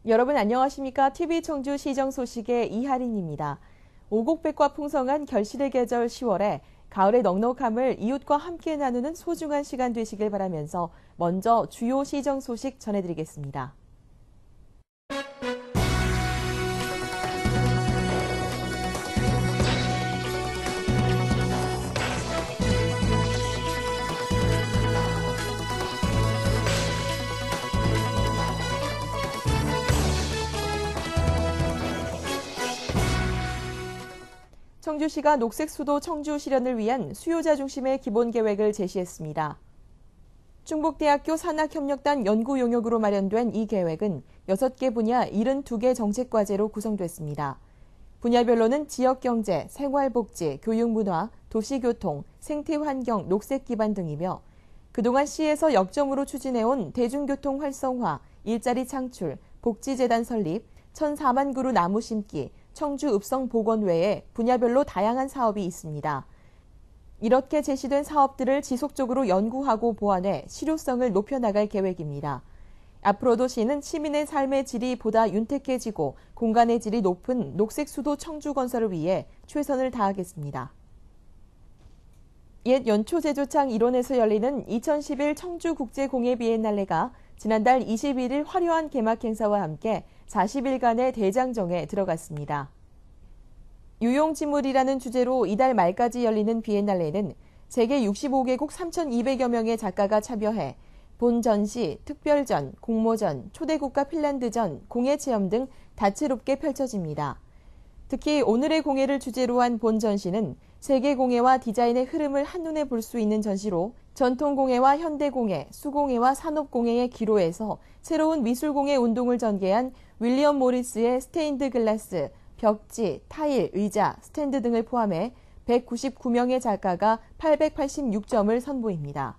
여러분 안녕하십니까? TV 청주 시정 소식의 이하린입니다. 오곡백과 풍성한 결실의 계절 10월에 가을의 넉넉함을 이웃과 함께 나누는 소중한 시간 되시길 바라면서 먼저 주요 시정 소식 전해드리겠습니다. 청주시가 녹색 수도 청주 실현을 위한 수요자 중심의 기본 계획을 제시했습니다. 충북대학교 산학협력단 연구 용역으로 마련된 이 계획은 6개 분야 72개 정책과제로 구성됐습니다. 분야별로는 지역경제, 생활복지, 교육문화, 도시교통, 생태환경, 녹색기반 등이며 그동안 시에서 역점으로 추진해온 대중교통 활성화, 일자리 창출, 복지재단 설립, 1,004만 그루 나무 심기, 청주 읍성 복원 외에 분야별로 다양한 사업이 있습니다. 이렇게 제시된 사업들을 지속적으로 연구하고 보완해 실효성을 높여나갈 계획입니다. 앞으로도 시는 시민의 삶의 질이 보다 윤택해지고 공간의 질이 높은 녹색 수도 청주 건설을 위해 최선을 다하겠습니다. 옛 연초제조창 일원에서 열리는 2011 청주국제공예비엔날레가 지난달 21일 화려한 개막 행사와 함께 40일간의 대장정에 들어갔습니다. 유용지물이라는 주제로 이달 말까지 열리는 비엔날레는 세계 65개국 3,200여 명의 작가가 참여해 본전시, 특별전, 공모전, 초대국가 핀란드전, 공예체험 등 다채롭게 펼쳐집니다. 특히 오늘의 공예를 주제로 한 본전시는 세계 공예와 디자인의 흐름을 한눈에 볼 수 있는 전시로 전통공예와 현대공예, 수공예와 산업공예의 기로에서 새로운 미술공예 운동을 전개한 윌리엄 모리스의 스테인드 글라스, 벽지, 타일, 의자, 스탠드 등을 포함해 199명의 작가가 886점을 선보입니다.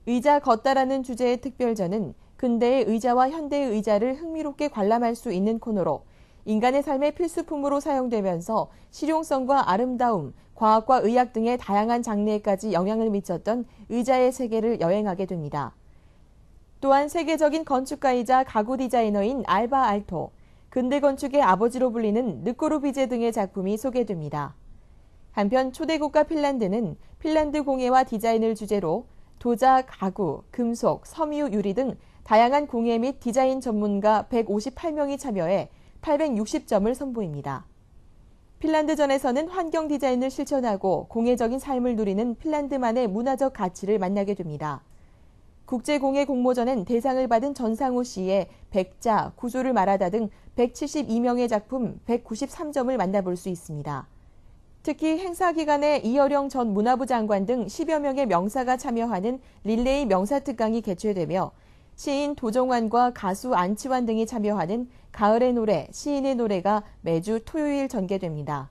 의자 걷다라는 주제의 특별전은 근대의 의자와 현대의 의자를 흥미롭게 관람할 수 있는 코너로 인간의 삶의 필수품으로 사용되면서 실용성과 아름다움, 과학과 의학 등의 다양한 장르에까지 영향을 미쳤던 의자의 세계를 여행하게 됩니다. 또한 세계적인 건축가이자 가구 디자이너인 알바 알토, 근대 건축의 아버지로 불리는 르꼬르비제 등의 작품이 소개됩니다. 한편 초대국가 핀란드는 핀란드 공예와 디자인을 주제로 도자, 가구, 금속, 섬유, 유리 등 다양한 공예 및 디자인 전문가 158명이 참여해 860점을 선보입니다. 핀란드전에서는 환경 디자인을 실천하고 공예적인 삶을 누리는 핀란드만의 문화적 가치를 만나게 됩니다. 국제공예 공모전엔 대상을 받은 전상우 씨의 백자, 구조를 말하다 등 172명의 작품 193점을 만나볼 수 있습니다. 특히 행사 기간에 이어령 전 문화부 장관 등 10여 명의 명사가 참여하는 릴레이 명사특강이 개최되며 시인 도정환과 가수 안치환 등이 참여하는 가을의 노래, 시인의 노래가 매주 토요일 전개됩니다.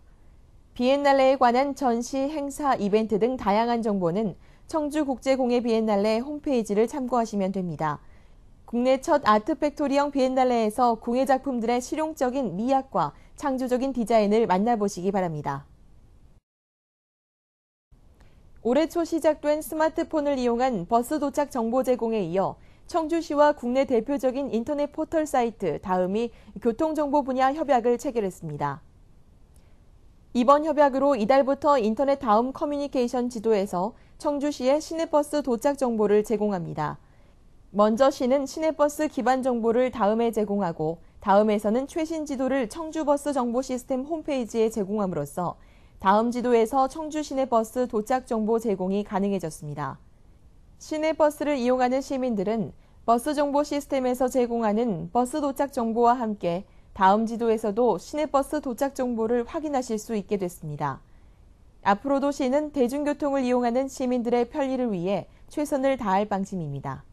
비엔날레에 관한 전시, 행사, 이벤트 등 다양한 정보는 청주국제공예비엔날레 홈페이지를 참고하시면 됩니다. 국내 첫 아트팩토리형 비엔날레에서 공예 작품들의 실용적인 미학과 창조적인 디자인을 만나보시기 바랍니다. 올해 초 시작된 스마트폰을 이용한 버스 도착 정보 제공에 이어 청주시와 국내 대표적인 인터넷 포털 사이트 다음이 교통정보 분야 협약을 체결했습니다. 이번 협약으로 이달부터 인터넷 다음 커뮤니케이션 지도에서 청주시의 시내버스 도착 정보를 제공합니다. 먼저 시는 시내버스 기반 정보를 다음에 제공하고 다음에서는 최신 지도를 청주버스 정보 시스템 홈페이지에 제공함으로써 다음 지도에서 청주 시내버스 도착 정보 제공이 가능해졌습니다. 시내버스를 이용하는 시민들은 버스 정보 시스템에서 제공하는 버스 도착 정보와 함께 다음 지도에서도 시내버스 도착 정보를 확인하실 수 있게 됐습니다. 앞으로도 시는 대중교통을 이용하는 시민들의 편리를 위해 최선을 다할 방침입니다.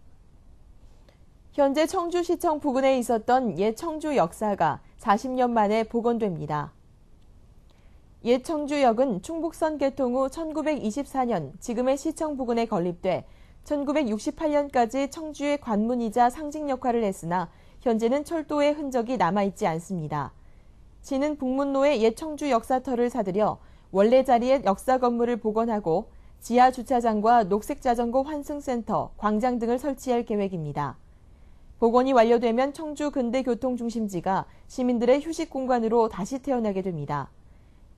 현재 청주시청 부근에 있었던 옛 청주 역사가 40년 만에 복원됩니다. 옛 청주역은 충북선 개통 후 1924년 지금의 시청 부근에 건립돼 1968년까지 청주의 관문이자 상징 역할을 했으나 현재는 철도의 흔적이 남아있지 않습니다. 시는 북문로의 옛 청주 역사터를 사들여 원래 자리의 역사 건물을 복원하고 지하 주차장과 녹색 자전거 환승센터, 광장 등을 설치할 계획입니다. 복원이 완료되면 청주 근대교통중심지가 시민들의 휴식 공간으로 다시 태어나게 됩니다.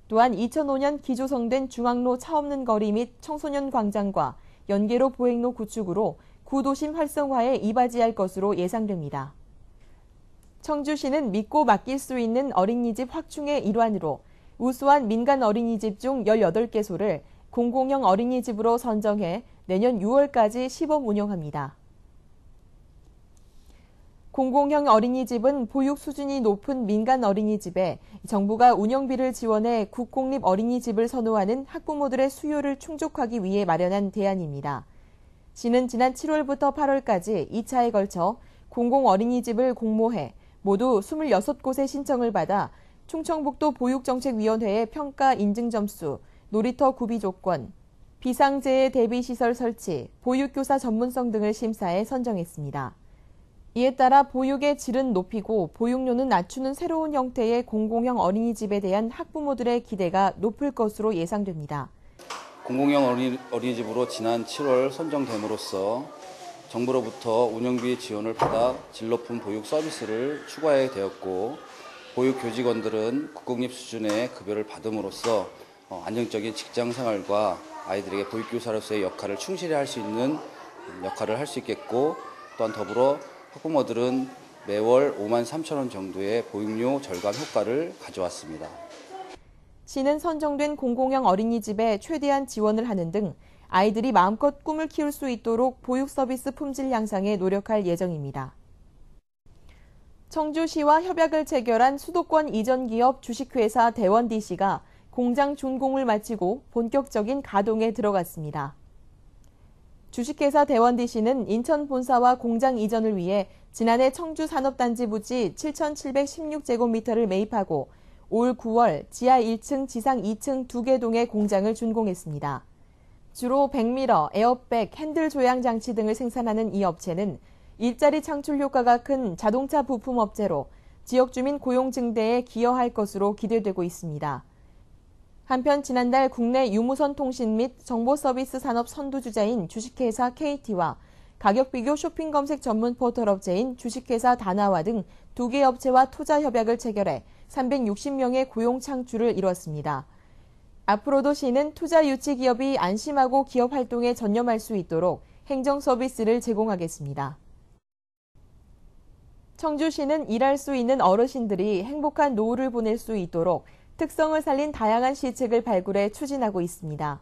또한 2005년 기조성된 중앙로 차 없는 거리 및 청소년 광장과 연계로 보행로 구축으로 구도심 활성화에 이바지할 것으로 예상됩니다. 청주시는 믿고 맡길 수 있는 어린이집 확충의 일환으로 우수한 민간 어린이집 중 18개소를 공공형 어린이집으로 선정해 내년 6월까지 시범 운영합니다. 공공형 어린이집은 보육 수준이 높은 민간 어린이집에 정부가 운영비를 지원해 국공립 어린이집을 선호하는 학부모들의 수요를 충족하기 위해 마련한 대안입니다. 시는 지난 7월부터 8월까지 2차에 걸쳐 공공 어린이집을 공모해 모두 26곳의 신청을 받아 충청북도 보육정책위원회의 평가 인증 점수, 놀이터 구비 조건, 비상재해 대비시설 설치, 보육교사 전문성 등을 심사해 선정했습니다. 이에 따라 보육의 질은 높이고 보육료는 낮추는 새로운 형태의 공공형 어린이집에 대한 학부모들의 기대가 높을 것으로 예상됩니다. 공공형 어린이집으로 지난 7월 선정됨으로써 정부로부터 운영비 지원을 받아 질 높은 보육 서비스를 추구하게 되었고, 보육 교직원들은 국공립 수준의 급여를 받음으로써 안정적인 직장 생활과 아이들에게 보육교사로서의 역할을 충실히 할 수 있는 역할을 할 수 있겠고, 또한 더불어 학부모들은 매월 53,000원 정도의 보육료 절감 효과를 가져왔습니다. 시는 선정된 공공형 어린이집에 최대한 지원을 하는 등 아이들이 마음껏 꿈을 키울 수 있도록 보육 서비스 품질 향상에 노력할 예정입니다. 청주시와 협약을 체결한 수도권 이전 기업 주식회사 대원DC가 공장 준공을 마치고 본격적인 가동에 들어갔습니다. 주식회사 대원DC는 인천 본사와 공장 이전을 위해 지난해 청주 산업단지 부지 7,716제곱미터를 매입하고 올 9월 지하 1층, 지상 2층 2개 동의 공장을 준공했습니다. 주로 백미러, 에어백, 핸들 조향 장치 등을 생산하는 이 업체는 일자리 창출 효과가 큰 자동차 부품 업체로 지역 주민 고용 증대에 기여할 것으로 기대되고 있습니다. 한편 지난달 국내 유무선 통신 및 정보서비스 산업 선두주자인 주식회사 KT와 가격 비교 쇼핑 검색 전문 포털 업체인 주식회사 다나와 등 2개 업체와 투자 협약을 체결해 360명의 고용 창출을 이뤘습니다. 앞으로도 시는 투자 유치 기업이 안심하고 기업 활동에 전념할 수 있도록 행정 서비스를 제공하겠습니다. 청주시는 일할 수 있는 어르신들이 행복한 노후를 보낼 수 있도록 특성을 살린 다양한 시책을 발굴해 추진하고 있습니다.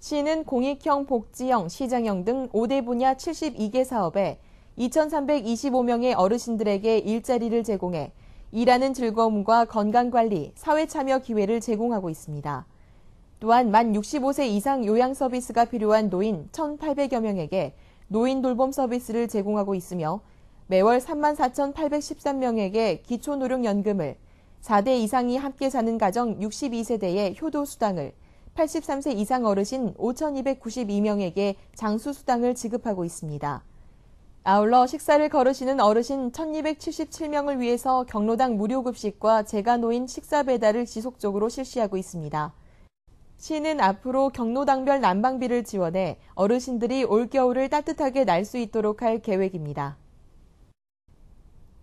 시는 공익형, 복지형, 시장형 등 5대 분야 72개 사업에 2,325명의 어르신들에게 일자리를 제공해 일하는 즐거움과 건강관리, 사회참여 기회를 제공하고 있습니다. 또한 만 65세 이상 요양 서비스가 필요한 노인 1,800여 명에게 노인 돌봄 서비스를 제공하고 있으며 매월 34,813명에게 기초노령연금을, 4대 이상이 함께 사는 가정 62세대에 효도수당을, 83세 이상 어르신 5,292명에게 장수수당을 지급하고 있습니다. 아울러 식사를 거르시는 어르신 1,277명을 위해서 경로당 무료급식과 재가노인 식사 배달을 지속적으로 실시하고 있습니다. 시는 앞으로 경로당별 난방비를 지원해 어르신들이 올겨울을 따뜻하게 날 수 있도록 할 계획입니다.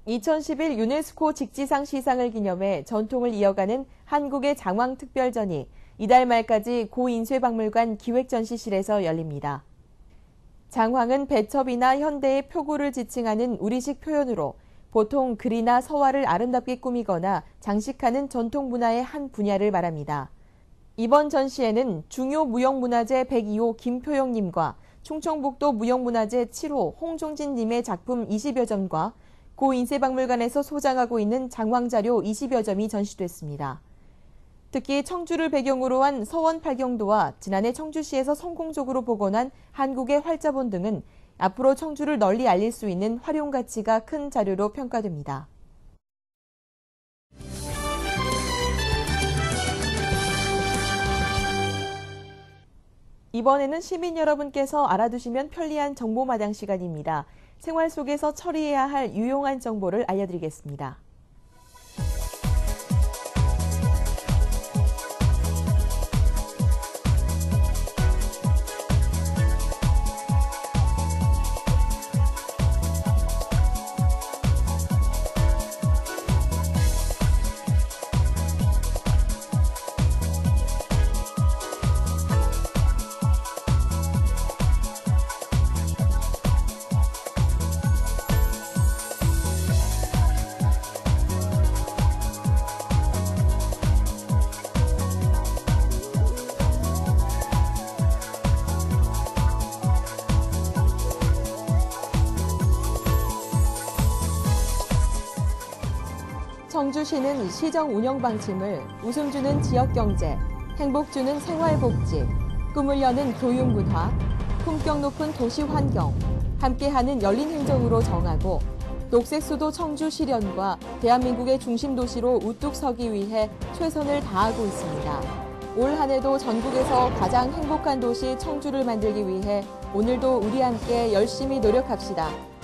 2011 유네스코 직지상 시상을 기념해 전통을 이어가는 한국의 장황특별전이 이달 말까지 고 인쇄박물관 기획전시실에서 열립니다. 장황은 배첩이나 현대의 표구를 지칭하는 우리식 표현으로 보통 글이나 서화를 아름답게 꾸미거나 장식하는 전통 문화의 한 분야를 말합니다. 이번 전시회는 중요 무형문화재 102호 김표영님과 충청북도 무형문화재 7호 홍종진님의 작품 20여 점과 고 인쇄박물관에서 소장하고 있는 장황자료 20여 점이 전시됐습니다. 특히 청주를 배경으로 한 서원 팔경도와 지난해 청주시에서 성공적으로 복원한 한국의 활자본 등은 앞으로 청주를 널리 알릴 수 있는 활용 가치가 큰 자료로 평가됩니다. 이번에는 시민 여러분께서 알아두시면 편리한 정보마당 시간입니다. 생활 속에서 처리해야 할 유용한 정보를 알려드리겠습니다. 청주시는 시정 운영 방침을 웃음 주는 지역경제, 행복 주는 생활복지, 꿈을 여는 교육문화, 품격 높은 도시환경, 함께하는 열린 행정으로 정하고 녹색수도 청주 실현과 대한민국의 중심 도시로 우뚝 서기 위해 최선을 다하고 있습니다. 올 한 해도 전국에서 가장 행복한 도시 청주를 만들기 위해 오늘도 우리 함께 열심히 노력합시다.